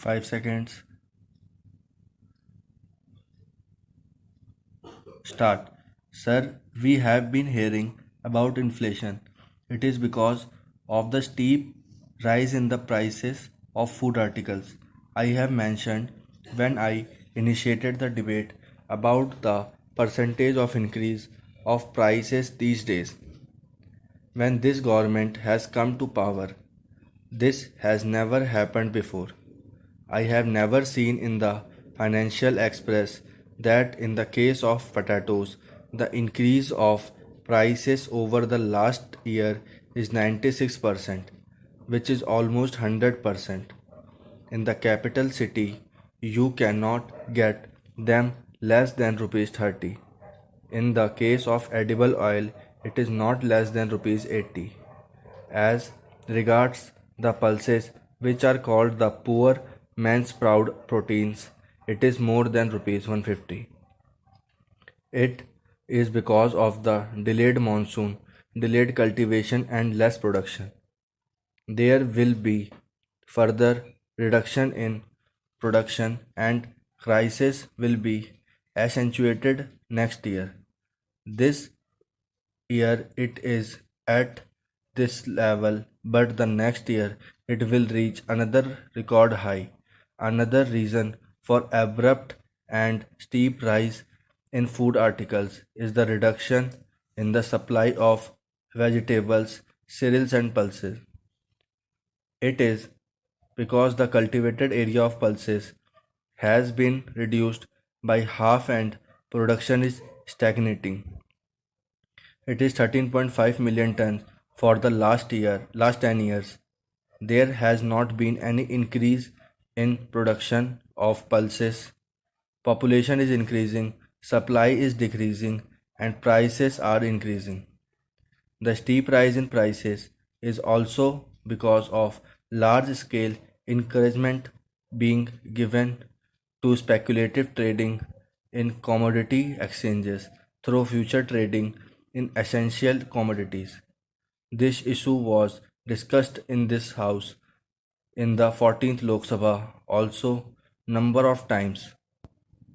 5 seconds. Start. Sir, we have been hearing about inflation. It is because of the steep rise in the prices of food articles. I have mentioned when I initiated the debate about the percentage of increase of prices these days. When this government has come to power, this has never happened before. I have never seen in the Financial Express that in the case of potatoes, the increase of prices over the last year is 96%, which is almost 100%. In the capital city, you cannot get them less than rupees 30. In the case of edible oil, it is not less than rupees 80. As regards the pulses, which are called the poor man's proud proteins, it is more than rupees 150. It is because of the delayed monsoon, delayed cultivation and less production. There will be further reduction in production and crisis will be accentuated next year. This year it is at this level, but the next year it will reach another record high. Another reason for abrupt and steep rise in food articles is the reduction in the supply of vegetables, cereals and pulses. It is because the cultivated area of pulses has been reduced by half and production is stagnating. It is 13.5 million tons for the last 10 years. There has not been any increase in production of pulses. Population is increasing, supply is decreasing, and prices are increasing. The steep rise in prices is also because of large scale encouragement being given to speculative trading in commodity exchanges through future trading in essential commodities. This issue was discussed in this house in the 14th Lok Sabha also number of times.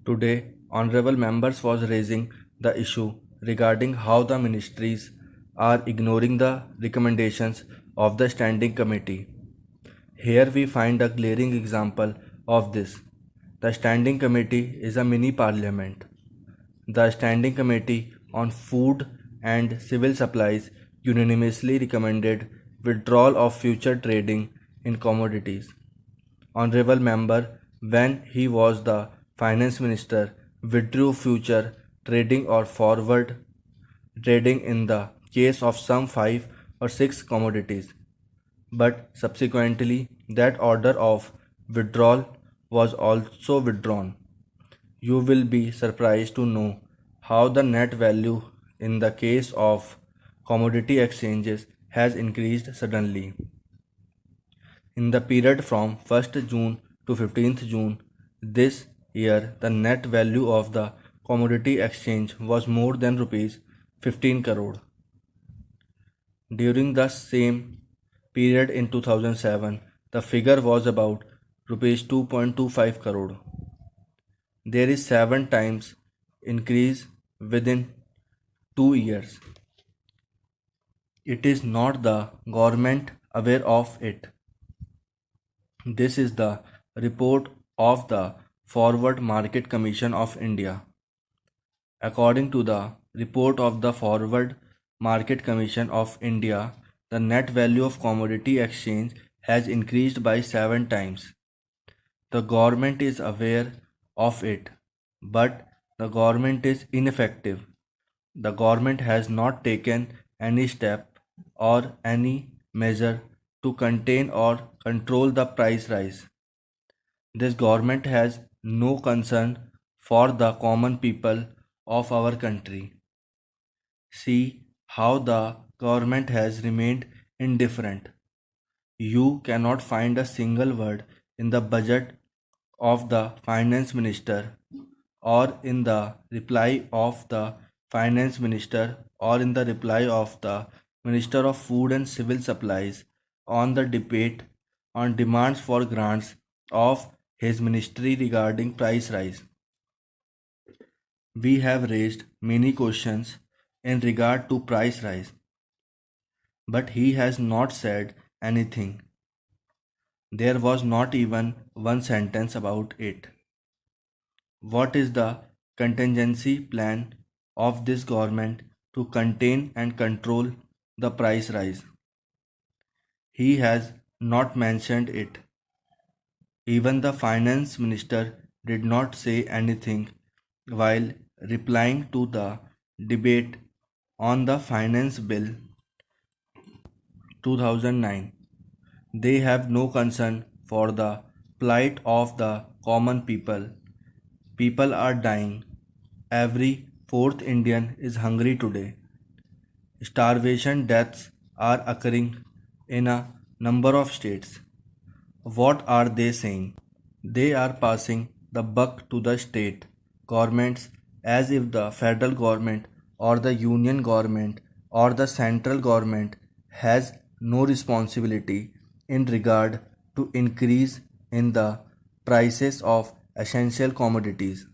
Today, honorable members was raising the issue regarding how the ministries are ignoring the recommendations of the standing committee. Here we find a glaring example of this. The standing committee is a mini parliament. The standing committee on food and civil supplies unanimously recommended withdrawal of future trading in commodities. Honorable member, when he was the finance minister, withdrew future trading or forward trading in the case of some 5 or 6 commodities. But subsequently, that order of withdrawal was also withdrawn. You will be surprised to know how the net value in the case of commodity exchanges has increased suddenly. In the period from 1st June to 15th June this year, the net value of the commodity exchange was more than rupees 15 crore. During the same period in 2007, the figure was about rupees 2.25 crore. There is 7 times increase within 2 years. It is not the government aware of it. This is the report of the Forward Market Commission of India. According to the report of the Forward Market Commission of India, the net value of commodity exchange has increased by 7 times. The government is aware of it, but the government is ineffective. The government has not taken any step or any measure to contain or control the price rise. This government has no concern for the common people of our country. See how the government has remained indifferent. You cannot find a single word in the budget of the finance minister or in the reply of the finance minister or in the reply of the minister of food and civil supplies on the debate on demands for grants of his ministry regarding price rise. We have raised many questions in regard to price rise, but he has not said anything. There was not even one sentence about it. What is the contingency plan of this government to contain and control the price rise? He has not mentioned it. Even the finance minister did not say anything while replying to the debate on the finance bill 2009. They have no concern for the plight of the common people. People are dying. Every fourth Indian is hungry today. Starvation deaths are occurring in a number of states. What are they saying? They are passing the buck to the state governments as if the federal government or the union government or the central government has no responsibility in regard to increase in the prices of essential commodities.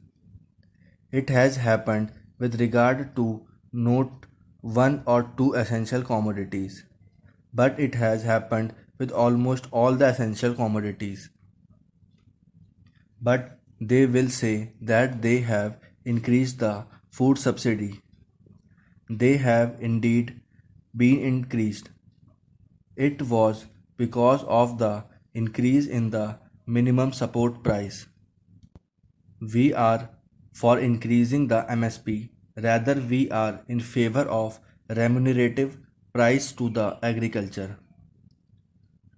It has happened with regard to not one or two essential commodities, but it has happened with almost all the essential commodities. But they will say that they have increased the food subsidy. They have indeed been increased. It was because of the increase in the minimum support price. We are for increasing the MSP, rather we are in favor of remunerative price to the agriculture,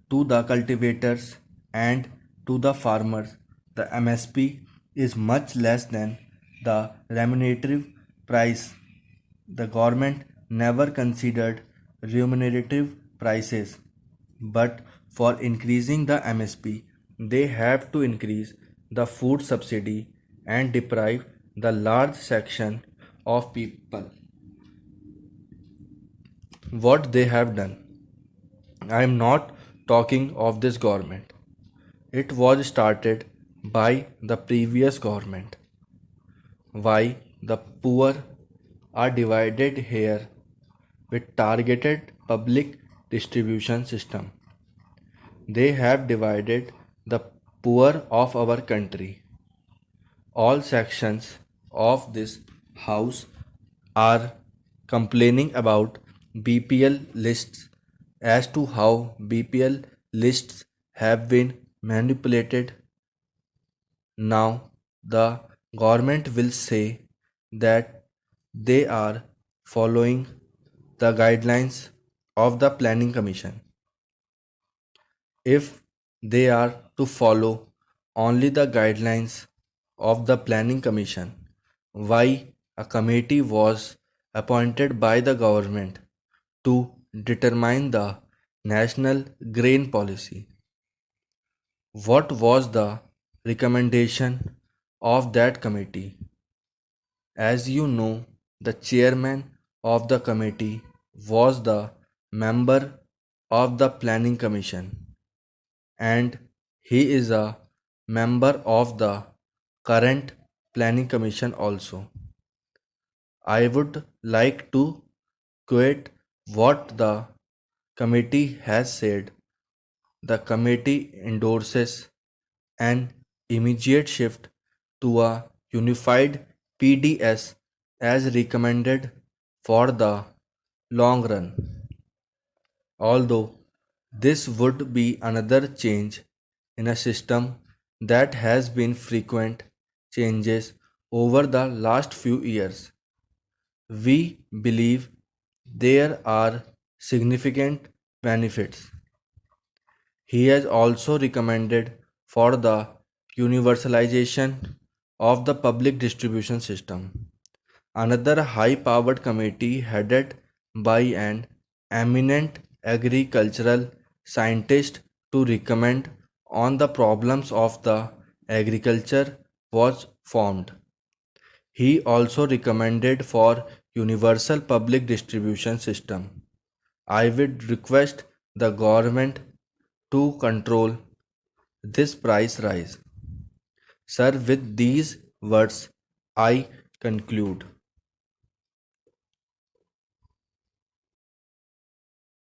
to the cultivators and to the farmers. The MSP is much less than the remunerative price. The government never considered remunerative prices, but for increasing the MSP, they have to increase the food subsidy and deprive the large section of people. What they have done. I am not talking of this government. It was started by the previous government. Why the poor are divided here with targeted public distribution system. They have divided the poor of our country. All sections of this house are complaining about BPL lists as to how BPL lists have been manipulated. Now the government will say that they are following the guidelines of the Planning Commission. If they are to follow only the guidelines of the Planning Commission, why a committee was appointed by the government to determine the national grain policy? What was the recommendation of that committee? As you know, the chairman of the committee was the member of the Planning Commission, and he is a member of the current Planning Commission also. I would like to quote what the committee has said. The committee endorses an immediate shift to a unified PDS as recommended for the long run. Although this would be another change in a system that has been frequent changes over the last few years. We believe there are significant benefits. He has also recommended for the universalization of the public distribution system. Another high powered committee headed by an eminent agricultural scientist to recommend on the problems of the agriculture was formed. He also recommended for universal public distribution system. I would request the government to control this price rise. Sir, with these words, I conclude.